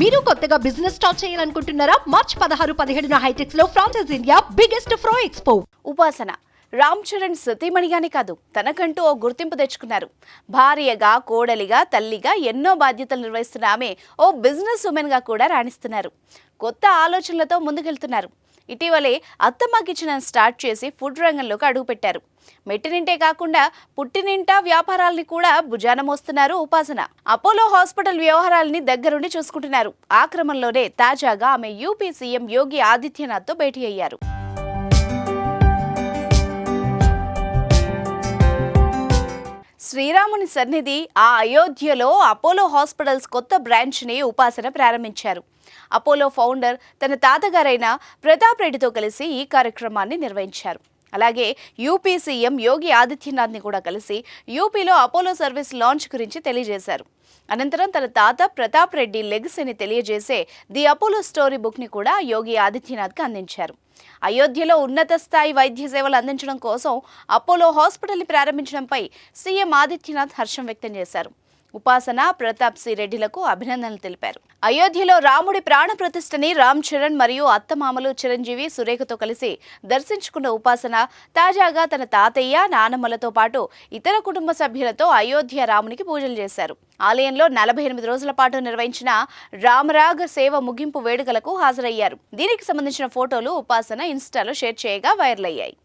మీరు కొత్తగా business start చేయాలనుకుంటున్నారా? మార్చ్ 16-17 హైటెక్స్ లో ఫ్రాన్సెస్ ఇండియా బిగ్గెస్ట్ ఫ్రో ఎక్స్పో. ఉపాసన రామ్ చరణ్ సతీమణిగానే కాదు, తనకంటూ ఓ గుర్తింపు తెచ్చుకున్నారు. భార్యగా, కోడలిగా, తల్లిగా ఎన్నో బాధ్యతలు నిర్వహిస్తున్న ఆమె ఓ బిజినెస్ ఉమెన్ గా కూడా రాణిస్తున్నారు. కొత్త ఆలోచనలతో ముందుకెళ్తున్నారు. ఇటీవలే అత్తమ్మ కిచెన్ స్టార్ట్ చేసి ఫుడ్ రంగంలోకి అడుగుపెట్టారు. మెట్టినింటే కాకుండా పుట్టినింటా వ్యాపారాలని కూడా భుజాన మోస్తున్నారు ఉపాసన. అపోలో హాస్పిటల్ వ్యవహారాలని దగ్గరుండి చూసుకుంటున్నారు. ఆ క్రమంలోనే తాజాగా ఆమె యూపీ సీఎం యోగి ఆదిత్యనాథ్తో భేటీ అయ్యారు. శ్రీరాముని సన్నిధి ఆ అయోధ్యలో అపోలో హాస్పిటల్స్ కొత్త బ్రాంచ్ని ఉపాసన ప్రారంభించారు. అపోలో ఫౌండర్ తన తాతగారైన ప్రతాప్ రెడ్డితో కలిసి ఈ కార్యక్రమాన్ని నిర్వహించారు. అలాగే యూపీ సీఎం యోగి ఆదిత్యనాథ్ని కూడా కలిసి యూపీలో అపోలో సర్వీస్ లాంచ్ గురించి తెలియజేశారు. అనంతరం తన తాత ప్రతాప్ రెడ్డి లెగసీని తెలియజేసే ది అపోలో స్టోరీ బుక్ని కూడా యోగి ఆదిత్యనాథ్కి అందించారు. అయోధ్యలో ఉన్నత స్థాయి వైద్య సేవలు అందించడం కోసం అపోలో హాస్పిటల్ని ప్రారంభించడంపై సీఎం ఆదిత్యనాథ్ హర్షం వ్యక్తం చేశారు. ఉపాసన, ప్రతాప్ రెడ్డిలకు అభినందనలు తెలిపారు. అయోధ్యలో రాముడి ప్రాణ ప్రతిష్టని రామ్ చరణ్ మరియు అత్తమామలు చిరంజీవి, సురేఖతో కలిసి దర్శించుకున్న ఉపాసన తాజాగా తన తాతయ్య, నానమ్మలతో పాటు ఇతర కుటుంబ సభ్యులతో అయోధ్య రామునికి పూజలు చేశారు. ఆలయంలో 48 రోజుల పాటు నిర్వహించిన రామరాగ సేవ ముగింపు వేడుకలకు హాజరయ్యారు. దీనికి సంబంధించిన ఫోటోలు ఉపాసన ఇన్స్టాలో షేర్ చేయగా వైరల్ అయ్యాయి.